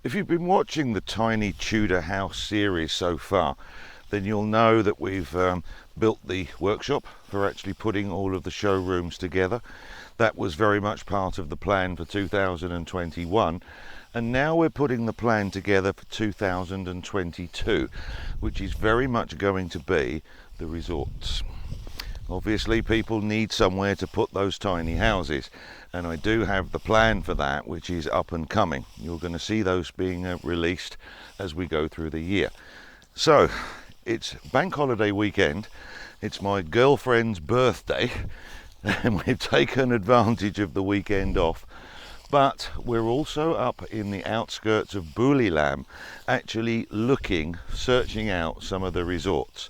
If you've been watching the Tiny Tudor House series so far, then you'll know that we've built the workshop for actually putting all of the showrooms together. That was very much part of the plan for 2021, and now we're putting the plan together for 2022, which is very much going to be the resorts. Obviously people need somewhere to put those tiny houses, and I do have the plan for that, which is up and coming. You're going to see those being released as we go through the year. So it's bank holiday weekend, it's my girlfriend's birthday, and we've taken advantage of the weekend off, but we're also up in the outskirts of Buriram, actually searching out some of the resorts.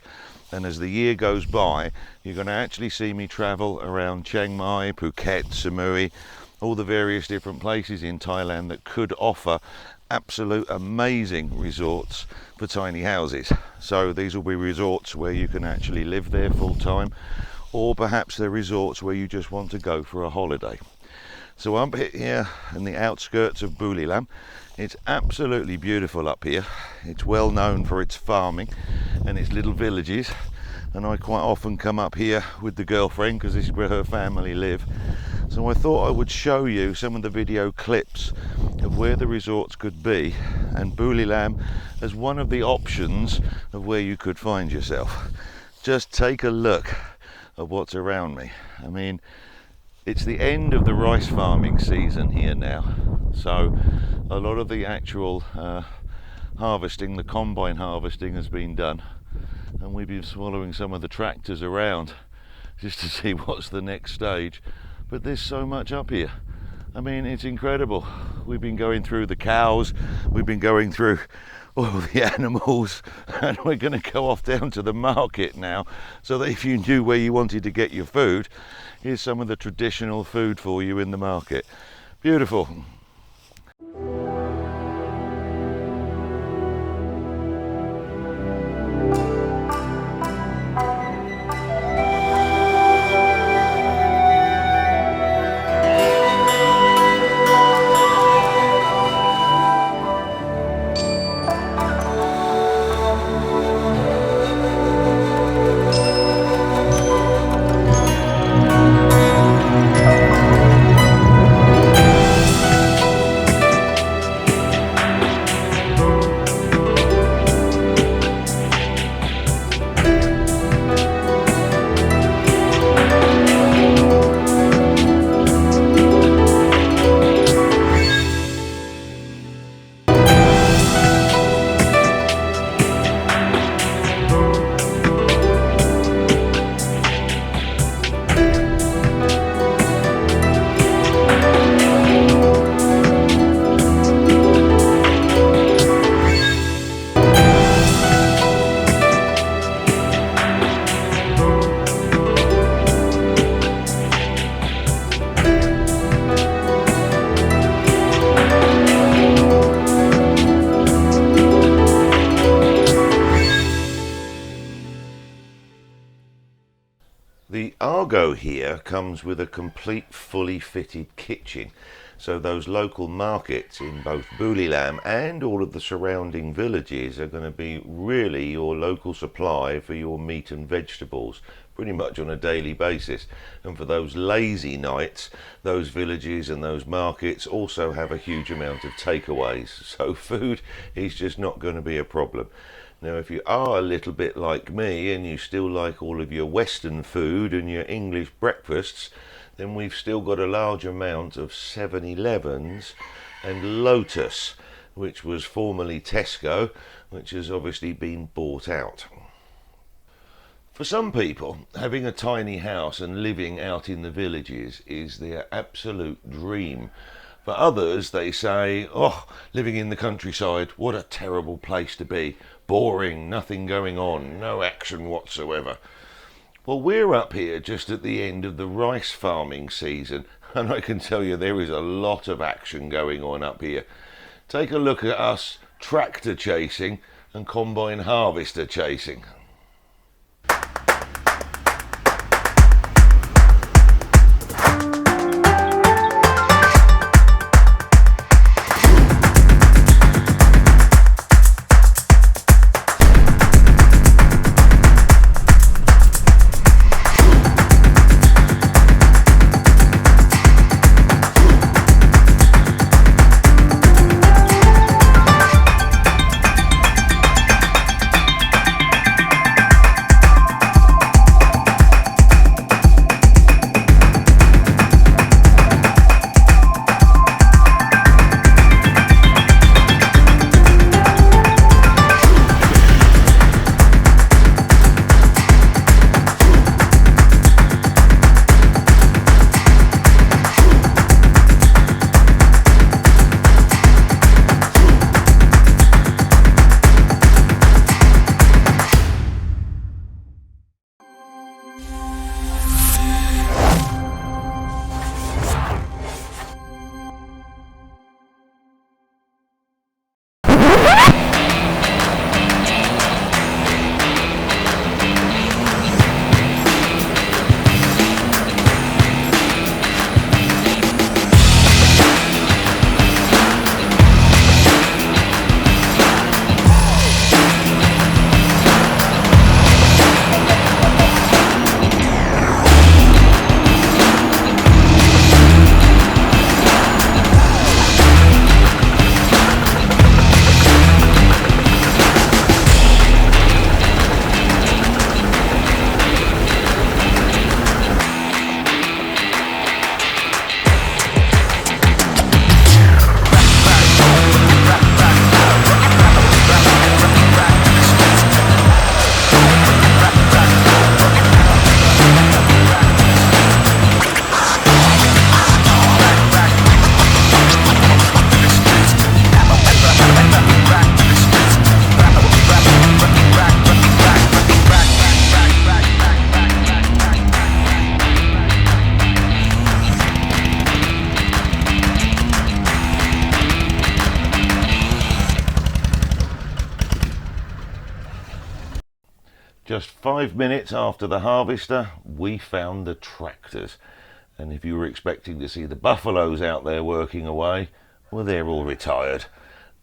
And as the year goes by, you're going to actually see me travel around Chiang Mai, Phuket, Samui, all the various different places in Thailand that could offer absolute amazing resorts for tiny houses. So these will be resorts where you can actually live there full time, or perhaps they're resorts where you just want to go for a holiday. So I'm here in the outskirts of Buriram. It's absolutely beautiful up here. It's well known for its farming and its little villages, and I quite often come up here with the girlfriend because this is where her family live. So I thought I would show you some of the video clips of where the resorts could be, and Buriram as one of the options of where you could find yourself. Just take a look at what's around me. I mean, it's the end of the rice farming season here now, so a lot of the actual harvesting, the combine harvesting, has been done, and we've been following some of the tractors around just to see what's the next stage. But there's so much up here. I mean, it's incredible. We've been going through the cows, we've been going through all the animals, and we're going to go off down to the market now, so that if you knew where you wanted to get your food, here's some of the traditional food for you in the market. Beautiful. The Argo here comes with a complete fully fitted kitchen, so those local markets in both Buriram and all of the surrounding villages are going to be really your local supply for your meat and vegetables pretty much on a daily basis. And for those lazy nights, those villages and those markets also have a huge amount of takeaways, so food is just not going to be a problem. Now, if you are a little bit like me and you still like all of your Western food and your English breakfasts, then we've still got a large amount of 7-Elevens and Lotus, which was formerly Tesco, which has obviously been bought out. For some people, having a tiny house and living out in the villages is their absolute dream. For others, they say, oh, living in the countryside, what a terrible place to be. Boring, nothing going on, no action whatsoever. Well, we're up here just at the end of the rice farming season, and I can tell you there is a lot of action going on up here. Take a look at us tractor chasing and combine harvester chasing. 5 minutes after the harvester, we found the tractors. And if you were expecting to see the buffaloes out there working away, well, they're all retired.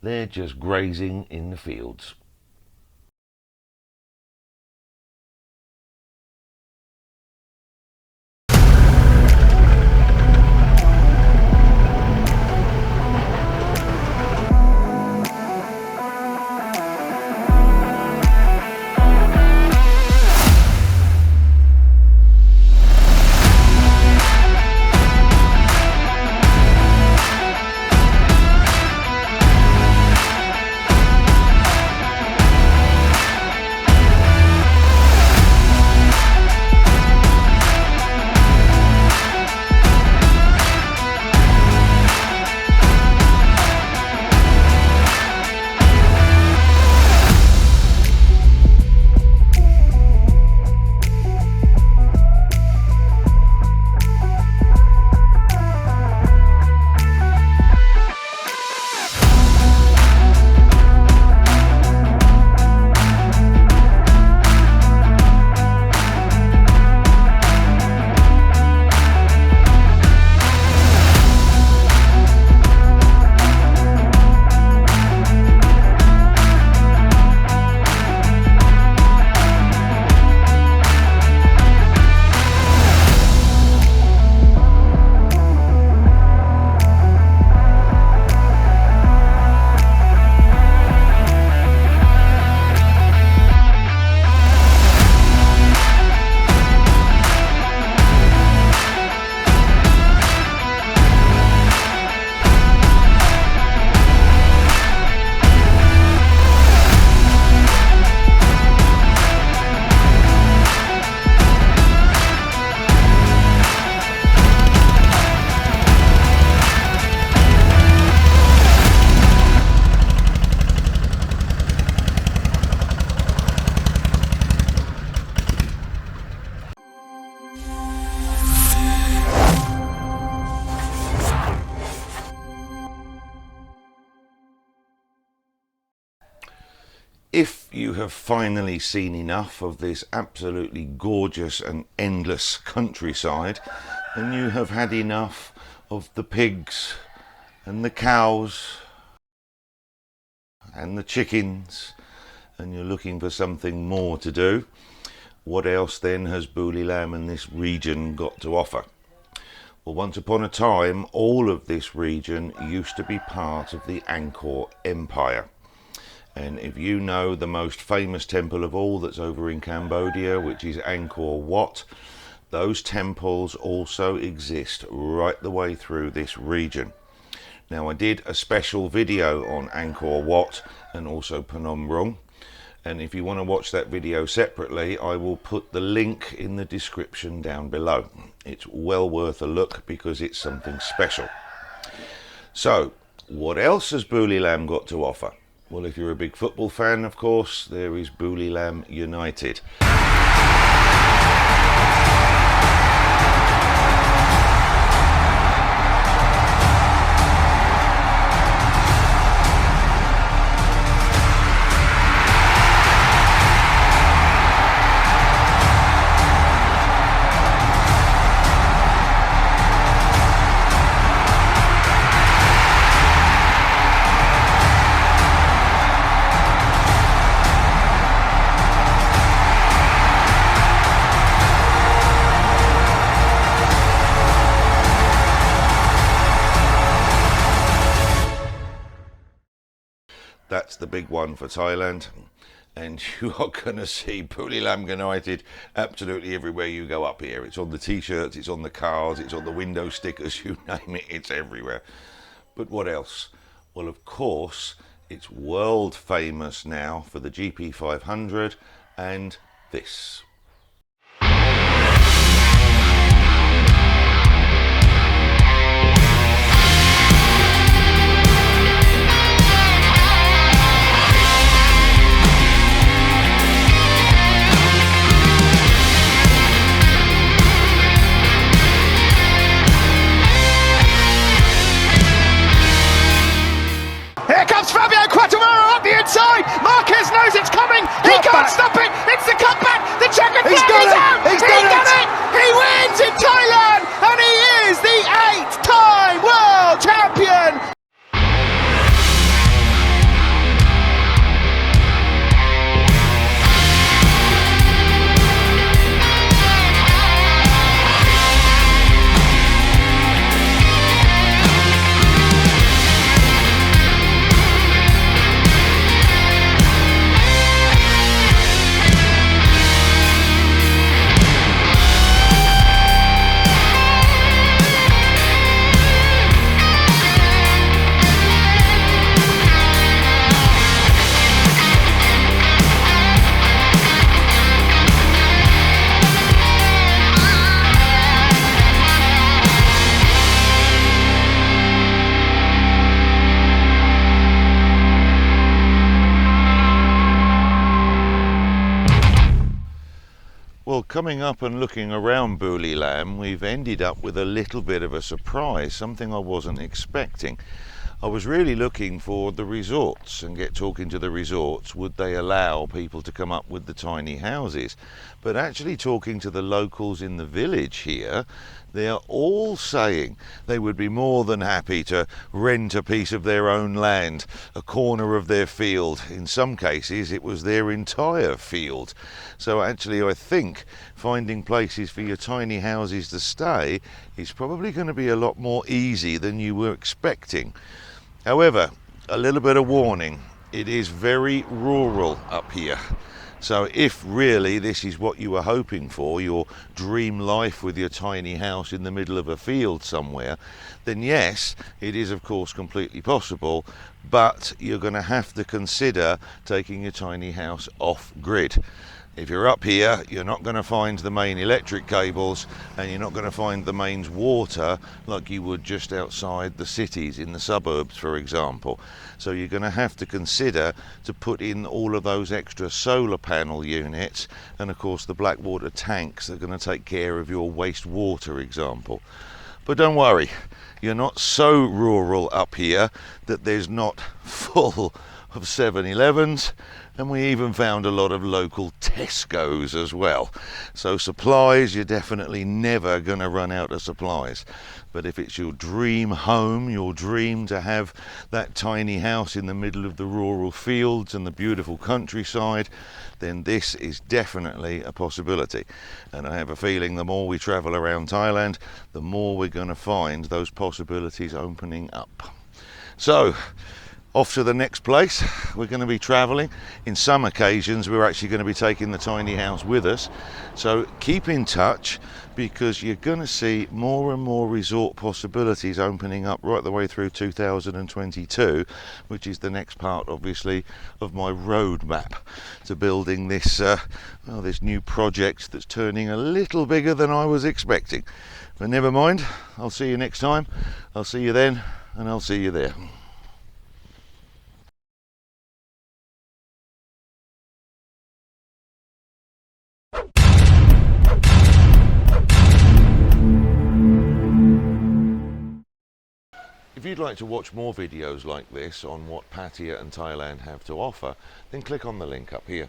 They're just grazing in the fields. If you have finally seen enough of this absolutely gorgeous and endless countryside, then you have had enough of the pigs and the cows and the chickens, and you're looking for something more to do. What else then has Buriram and this region got to offer? Well, once upon a time, all of this region used to be part of the Angkor Empire. And if you know the most famous temple of all that's over in Cambodia, which is Angkor Wat, those temples also exist right the way through this region. Now, I did a special video on Angkor Wat and also Phnom Rung, and if you want to watch that video separately, I will put the link in the description down below. It's well worth a look because it's something special. So, what else has Buriram got to offer? Well, if you're a big football fan, of course, there is Buriram United. That's the big one for Thailand, and you are going to see Buriram United absolutely everywhere you go up here. It's on the t-shirts, it's on the cars, it's on the window stickers, you name it, it's everywhere. But what else? Well, of course, it's world famous now for the GP500 and this. Inside, Marquez knows it's coming, he can't stop it, it's the cutback, the coming up and looking around Buriram, we've ended up with a little bit of a surprise, something I wasn't expecting. I was really looking for the resorts and get talking to the resorts, would they allow people to come up with the tiny houses? But actually talking to the locals in the village here, they are all saying they would be more than happy to rent a piece of their own land, a corner of their field. In some cases it was their entire field. So actually I think finding places for your tiny houses to stay is probably going to be a lot more easy than you were expecting. However, a little bit of warning, it is very rural up here. So if really this is what you were hoping for, your dream life with your tiny house in the middle of a field somewhere, then yes, it is of course completely possible, but you're going to have to consider taking your tiny house off grid. If you're up here, you're not going to find the main electric cables and you're not going to find the mains water like you would just outside the cities in the suburbs, for example. So you're going to have to consider to put in all of those extra solar panel units and of course the black water tanks that are going to take care of your wastewater example. But don't worry, you're not so rural up here that there's not full of 7-Elevens, and we even found a lot of local Tesco's as well. So supplies, you're definitely never going to run out of supplies. But if it's your dream home, your dream to have that tiny house in the middle of the rural fields and the beautiful countryside, then this is definitely a possibility. And I have a feeling the more we travel around Thailand, the more we're going to find those possibilities opening up. So off to the next place we're going to be traveling. In some occasions we're actually going to be taking the tiny house with us, so keep in touch because you're going to see more and more resort possibilities opening up right the way through 2022, which is the next part obviously of my roadmap to building this this new project that's turning a little bigger than I was expecting. But never mind, I'll see you next time. I'll see you then, and I'll see you there. If you'd like to watch more videos like this on what Pattaya and Thailand have to offer, then click on the link up here.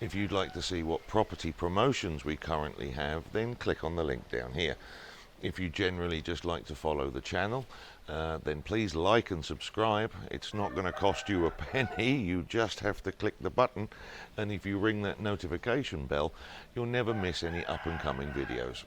If you'd like to see what property promotions we currently have, then click on the link down here. If you generally just like to follow the channel, then please like and subscribe. It's not going to cost you a penny, you just have to click the button, and if you ring that notification bell, you'll never miss any up and coming videos.